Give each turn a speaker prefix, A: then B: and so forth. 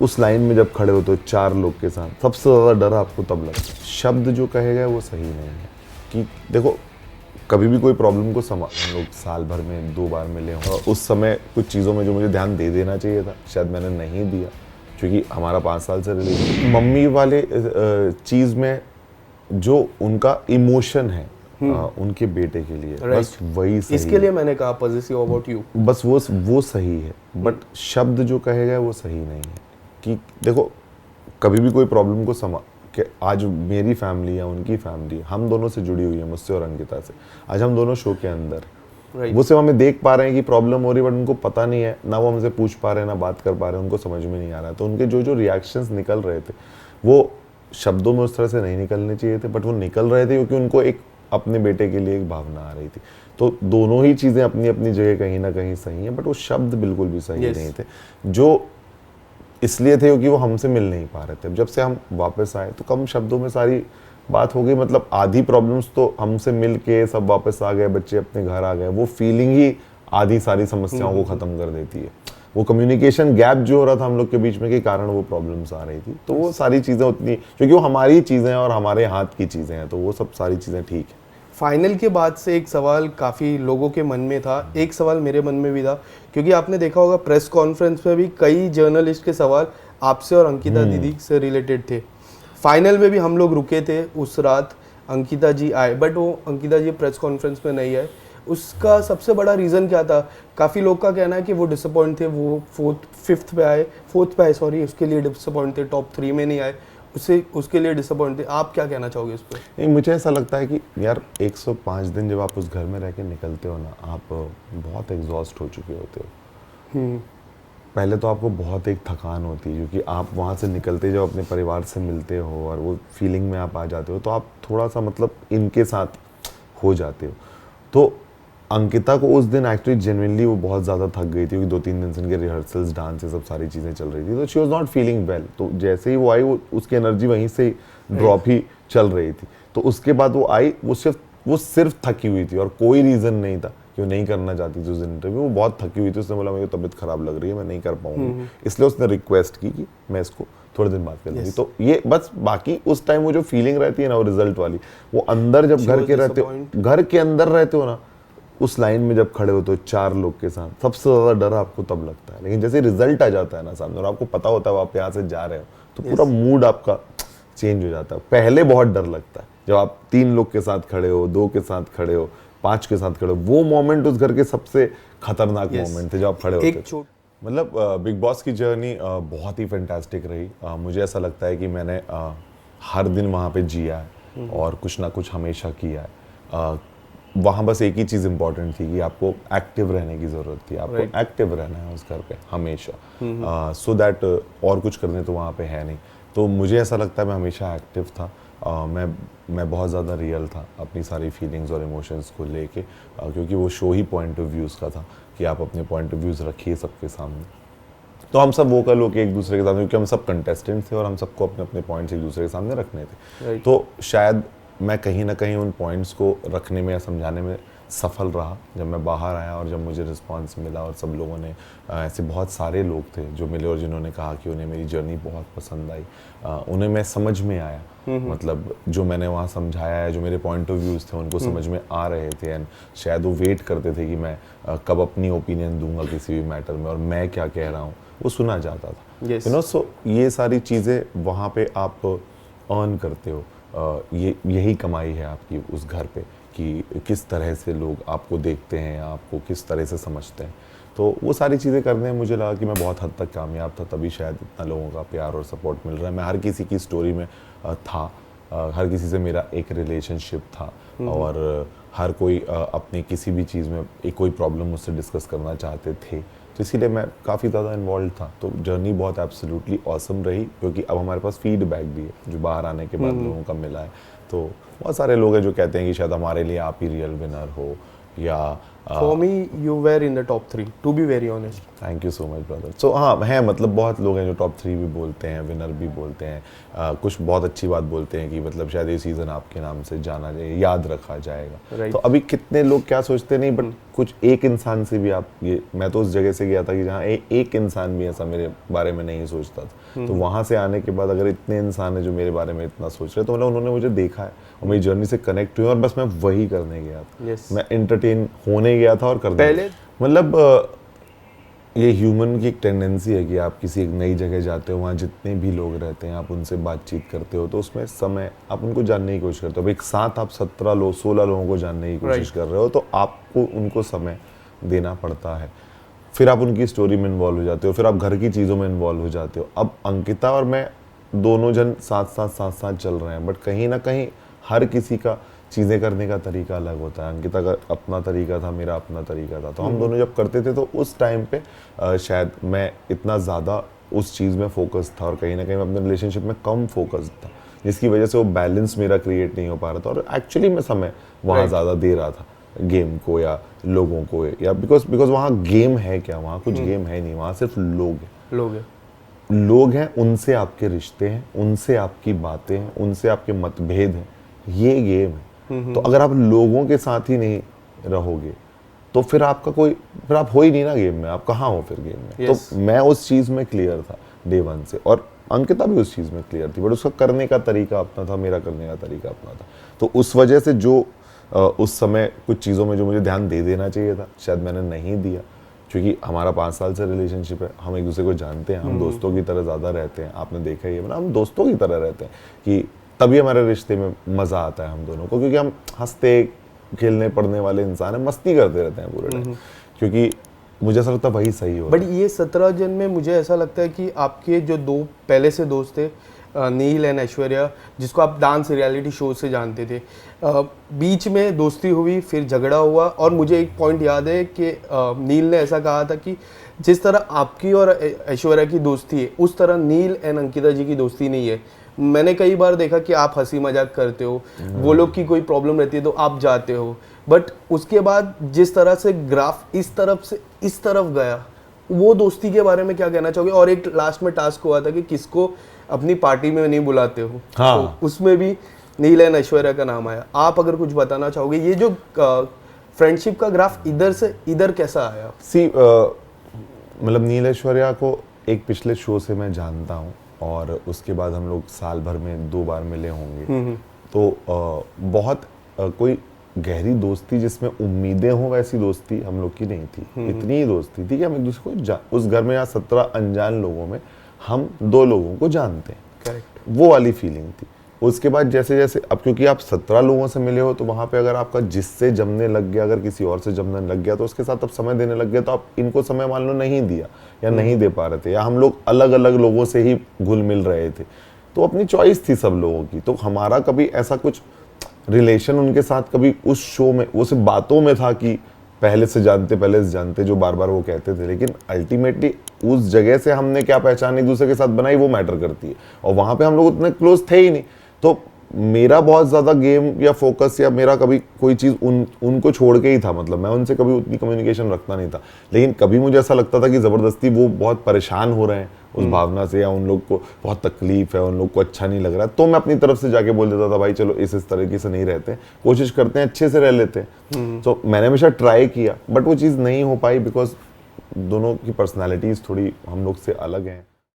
A: उस लाइन में जब खड़े होते हो 4 लोग के साथ, सबसे ज़्यादा डर आपको तब लगता है। शब्द जो कहे गए वो सही नहीं है कि देखो कभी भी कोई प्रॉब्लम को हम लोग साल भर में 2 बार मिले हों। उस समय कुछ चीज़ों में जो मुझे ध्यान दे देना चाहिए था शायद मैंने नहीं दिया, क्योंकि हमारा 5 साल से रिलेशन। मम्मी वाले चीज़ में जो उनका इमोशन है उनके बेटे के लिए बस वही सही
B: इसके लिए मैंने कहा पॉजिटिव अबाउट यू,
A: बस वो सही है। बट शब्द जो कहे गए वो सही नहीं है कि देखो कभी भी कोई प्रॉब्लम को कि आज मेरी फैमिली है, उनकी फैमिली हम दोनों से जुड़ी हुई है, मुझसे और अंकिता से। आज हम दोनों शो के अंदर वो सिर्फ हमें देख पा रहे हैं कि प्रॉब्लम हो रही है, बट उनको पता नहीं है, ना वो हमसे पूछ पा रहे हैं, ना बात कर पा रहे हैं, उनको समझ में नहीं आ रहा है। तो उनके जो जो रिएक्शंस निकल रहे थे वो शब्दों में उस तरह से नहीं निकलने चाहिए थे, बट वो निकल रहे थे क्योंकि उनको एक अपने बेटे के लिए एक भावना आ रही थी। तो दोनों ही चीज़ें अपनी अपनी जगह कहीं ना कहीं सही हैं, बट वो शब्द बिल्कुल भी सही नहीं थे, जो इसलिए थे क्योंकि वो हमसे मिल नहीं पा रहे थे। जब से हम वापस आए तो कम शब्दों में सारी बात हो गई, मतलब आधी प्रॉब्लम्स तो हमसे मिल के सब वापस आ गए, बच्चे अपने घर आ गए। वो फीलिंग ही आधी सारी समस्याओं को ख़त्म कर देती है। वो कम्युनिकेशन गैप जो हो रहा था हम लोग के बीच में के कारण वो प्रॉब्लम्स आ रही थी। तो वो सारी चीज़ें उतनी, क्योंकि वो हमारी चीज़ें हैं और हमारे हाथ की चीज़ें हैं, तो वो सब सारी चीज़ें ठीक है।
B: फाइनल के बाद से एक सवाल काफ़ी लोगों के मन में था, एक सवाल मेरे मन में भी था, क्योंकि आपने देखा होगा प्रेस कॉन्फ्रेंस में भी कई जर्नलिस्ट के सवाल आपसे और अंकिता दीदी से रिलेटेड थे। फाइनल में भी हम लोग रुके थे उस रात, अंकिता जी आए, बट वो अंकिता जी प्रेस कॉन्फ्रेंस में नहीं आए। उसका सबसे बड़ा रीज़न क्या था? काफ़ी लोग का कहना है कि वो डिसअपॉइंट थे, वो फोर्थ पे आए, उसके लिए डिसअपॉइंट थे, टॉप 3 में नहीं आए, उसके लिए डिसअपॉइंट थे। आप क्या कहना चाहोगे इस पर?
A: नहीं, मुझे ऐसा लगता है कि यार 105 दिन जब आप उस घर में रह के निकलते हो ना, आप बहुत एग्जॉस्ट हो चुके होते हो। पहले तो आपको बहुत एक थकान होती है, क्योंकि आप वहाँ से निकलते जब अपने परिवार से मिलते हो और वो फीलिंग में आप आ जाते हो, तो आप थोड़ा सा मतलब इनके साथ हो जाते हो। तो अंकिता को उस दिन एक्चुअली जेन्युइनली वो बहुत ज़्यादा थक गई थी, क्योंकि 2-3 दिन से उनके रिहर्सल्स, डांस, ये सब सारी चीज़ें चल रही थी। तो she was not feeling well. तो जैसे ही वो आई, वो उसकी एनर्जी वहीं से ड्रॉप ही चल रही थी। तो उसके बाद वो आई, वो सिर्फ थकी हुई थी और कोई रीज़न नहीं था कि वो नहीं करना चाहती थी उस दिन इंटरव्यू। वो बहुत थकी हुई थी। उसने बोला मेरी तबीयत ख़राब लग रही है, मैं नहीं कर पाऊंगी, इसलिए उसने रिक्वेस्ट की कि मैं इसको थोड़े दिन बाद कर लूँगी। तो ये बस, बाकी उस टाइम वो जो फीलिंग रहती है ना, वो रिजल्ट वाली, वो अंदर जब घर के अंदर रहते हो ना, उस लाइन में जब खड़े होते हो 4 लोग के साथ, सबसे ज़्यादा डर आपको तब लगता है। लेकिन जैसे रिजल्ट आ जाता है ना सामने और आपको पता होता है आप यहाँ से जा रहे हो, तो पूरा मूड आपका चेंज हो जाता है। पहले बहुत डर लगता है जब आप 3 लोग के साथ खड़े हो, 2 के साथ खड़े हो, 5 के साथ खड़े हो। वो मोमेंट उस घर के सबसे खतरनाक मोमेंट थे जब आप खड़े होते थे। मतलब बिग बॉस की जर्नी बहुत ही फैंटास्टिक रही। मुझे ऐसा लगता है कि मैंने हर दिन वहाँ पे जिया है और कुछ ना कुछ हमेशा किया है। वहाँ बस एक ही चीज़ इंपॉर्टेंट थी कि आपको एक्टिव रहने की ज़रूरत थी। आपको एक्टिव रहना है उस घर पे हमेशा, सो दैट और कुछ करने तो वहाँ पे है नहीं। तो मुझे ऐसा लगता है मैं हमेशा एक्टिव था। मैं बहुत ज़्यादा रियल था अपनी सारी फीलिंग्स और इमोशंस को लेके, क्योंकि वो show he point of views का था कि आप अपने पॉइंट ऑफ व्यूज़ रखिए सबके सामने। तो हम सब वोकल होके एक दूसरे के सामने, क्योंकि हम सब कंटेस्टेंट थे और हम सबको अपने अपने पॉइंट्स एक दूसरे के सामने रखने थे। तो शायद मैं कहीं ना कहीं उन पॉइंट्स को रखने में या समझाने में सफल रहा। जब मैं बाहर आया और जब मुझे रिस्पांस मिला और सब लोगों ने, ऐसे बहुत सारे लोग थे जो मिले और जिन्होंने कहा कि उन्हें मेरी जर्नी बहुत पसंद आई, उन्हें मैं समझ में आया, मतलब जो मैंने वहाँ समझाया है, जो मेरे पॉइंट ऑफ व्यूज़ थे उनको समझ में आ रहे थे। एंड शायद वो वेट करते थे कि मैं कब अपनी ओपिनियन दूंगा किसी भी मैटर में और मैं क्या कह रहा हूँ वो सुना जाता था। यू नो, सो ये सारी चीज़ें वहाँ पे आप अर्न करते हो। यही कमाई है आपकी उस घर पे कि किस तरह से लोग आपको देखते हैं, आपको किस तरह से समझते हैं। तो वो सारी चीज़ें करने में मुझे लगा कि मैं बहुत हद तक कामयाब था, तभी शायद इतना लोगों का प्यार और सपोर्ट मिल रहा है। मैं हर किसी की स्टोरी में था, हर किसी से मेरा एक रिलेशनशिप था और हर कोई अपनी किसी भी चीज़ में एक कोई प्रॉब्लम मुझसे डिस्कस करना चाहते थे, तो इसीलिए मैं काफ़ी ज़्यादा इन्वॉल्व था। तो जर्नी बहुत एब्सोल्युटली ऑसम रही, क्योंकि अब हमारे पास फीडबैक भी है जो बाहर आने के बाद लोगों का मिला है। तो बहुत सारे लोग हैं जो कहते हैं कि शायद हमारे लिए आप ही रियल विनर हो, या
B: For me, you were in the top 3, to be very honest.
A: Thank you so much brother. So हाँ है, मतलब बहुत लोग हैं जो टॉप 3 भी बोलते हैं, विनर भी बोलते हैं, कुछ बहुत अच्छी बात बोलते हैं कि मतलब शायद ये सीज़न आपके नाम से जाना जाए, याद रखा जाएगा।
B: Right.
A: तो अभी कितने लोग क्या सोचते नहीं, बट कुछ एक इंसान से भी आप ये, मैं तो उस जगह से गया था कि जहाँ एक इंसान भी ऐसा मेरे बारे में नहीं सोचता था। तो वहाँ से आने के बाद अगर इतने इंसान है जो मेरे बारे में इतना सोच रहे, तो मतलब उन्होंने मुझे देखा है और मेरी जर्नी से कनेक्ट हुए और बस मैं वही करने गया था।
B: Yes.
A: मैं एंटरटेन होने गया था और करने
B: पहले
A: मतलब ये ह्यूमन की एक टेंडेंसी है कि आप किसी एक नई जगह जाते हो, वहाँ जितने भी लोग रहते हैं आप उनसे बातचीत करते हो, तो उसमें समय आप उनको जानने की कोशिश करते हो। अब एक साथ आप 16 लोगों को जानने की कोशिश कर रहे हो, तो आपको उनको समय देना पड़ता है। फिर आप उनकी स्टोरी में इन्वॉल्व हो जाते हो, फिर आप घर की चीज़ों में इन्वॉल्व हो जाते हो। अब अंकिता और मैं दोनों जन साथ चल रहे हैं, बट कहीं ना कहीं हर किसी का चीज़ें करने का तरीका अलग होता है। अंकिता का अपना तरीका था, मेरा अपना तरीका था। तो हम दोनों जब करते थे तो उस टाइम पे शायद मैं इतना ज़्यादा उस चीज़ में फोकस था और कहीं ना कहीं मैं अपने रिलेशनशिप में कम फोकस था, जिसकी वजह से वो बैलेंस मेरा क्रिएट नहीं हो पा रहा था। और एक्चुअली मैं समय वहाँ ज़्यादा दे रहा था गेम को या लोगों को, या बिकॉज वहाँ गेम है क्या, वहाँ कुछ गेम है नहीं, वहाँ सिर्फ लोग हैं, उनसे आपके रिश्ते हैं, उनसे आपकी बातें हैं, उनसे आपके मतभेद हैं, ये गेम है। तो अगर आप लोगों के साथ ही नहीं रहोगे तो फिर आप हो ही नहीं ना गेम में, आप कहाँ हो फिर गेम में।
B: Yes.
A: तो मैं उस चीज़ में क्लियर था डे 1 से, और अंकिता भी उस चीज़ में क्लियर थी, बट उसका करने का तरीका अपना था, मेरा करने का तरीका अपना था। तो उस वजह से जो उस समय कुछ चीज़ों में जो मुझे ध्यान दे देना चाहिए था शायद मैंने नहीं दिया, क्योंकि हमारा 5 साल से रिलेशनशिप है, हम एक दूसरे को जानते हैं, हम दोस्तों की तरह ज़्यादा रहते हैं। आपने देखा ही है, मतलब हम दोस्तों की तरह रहते हैं कि तभी हमारे रिश्ते में मज़ा आता है हम दोनों को, क्योंकि हम हंसते खेलने पढ़ने वाले इंसान हैं, मस्ती करते रहते हैं पूरे टाइम, क्योंकि मुझे ऐसा लगता है वही सही होता है।
B: बट ये 17 जन में मुझे ऐसा लगता है कि आपके जो 2 पहले से दोस्त थे, नील एंड ऐश्वर्या, जिसको आप डांस रियलिटी शो से जानते थे, बीच में दोस्ती हुई, फिर झगड़ा हुआ, और मुझे एक पॉइंट याद है कि नील ने ऐसा कहा था कि जिस तरह आपकी और ऐश्वर्या की दोस्ती है उस तरह नील एंड अंकिता जी की दोस्ती नहीं है। मैंने कई बार देखा कि आप हंसी मजाक करते हो, वो लोग की कोई प्रॉब्लम रहती है तो आप जाते हो, बट उसके बाद जिस तरह से ग्राफ इस तरफ से इस तरफ गया, वो दोस्ती के बारे में क्या कहना चाहोगे? और एक लास्ट में टास्क हुआ था कि किसको अपनी पार्टी में नहीं बुलाते हो,
A: हाँ।
B: तो उसमें भी नील एंड ऐश्वर्या का नाम आया। आप अगर कुछ बताना चाहोगे, ये जो फ्रेंडशिप का ग्राफ इधर से इधर कैसा आया?
A: मतलब नील ऐश्वर्या को एक पिछले शो से मैं जानता हूँ, और उसके बाद हम लोग साल भर में 2 बार मिले होंगे। तो बहुत कोई गहरी दोस्ती जिसमें उम्मीदें हों वैसी दोस्ती हम लोग की नहीं थी। इतनी ही दोस्ती थी कि हम एक दूसरे को उस घर में यहाँ 17 अनजान लोगों में हम 2 लोगों को जानते हैं।
B: करेक्ट।
A: वो वाली फीलिंग थी। उसके बाद जैसे जैसे अब क्योंकि आप 17 लोगों से मिले हो, तो वहाँ पे अगर आपका जिससे जमने लग गया, अगर किसी और से जमने लग गया, तो उसके साथ अब समय देने लग गया, तो आप इनको समय मान लो नहीं दिया या नहीं दे पा रहे थे, या हम लोग अलग अलग लोगों से ही घुल मिल रहे थे, तो अपनी चॉइस थी सब लोगों की। तो हमारा कभी ऐसा कुछ रिलेशन उनके साथ कभी उस शो में, वो सिर्फ बातों में था कि पहले से जानते जो बार बार वो कहते थे, लेकिन अल्टीमेटली उस जगह से हमने क्या पहचान एक दूसरे के साथ बनाई वो मैटर करती है, और वहाँ पे हम लोग उतने क्लोज थे ही नहीं। तो मेरा बहुत ज़्यादा गेम या फोकस या मेरा कभी कोई चीज़ उनको छोड़ के ही था, मतलब मैं उनसे कभी उतनी कम्युनिकेशन रखता नहीं था। लेकिन कभी मुझे ऐसा लगता था कि ज़बरदस्ती वो बहुत परेशान हो रहे हैं उस भावना से, या उन लोग को बहुत तकलीफ है, उन लोग को अच्छा नहीं लग रहा है, तो मैं अपनी तरफ से जाके बोल देता था भाई चलो इस तरीके से नहीं रहते, कोशिश करते हैं अच्छे से रह लेते हैं। तो मैंने हमेशा ट्राई किया, बट वो चीज़ नहीं हो पाई, बिकॉज दोनों की पर्सनैलिटीज़ थोड़ी हम लोग से अलग हैं।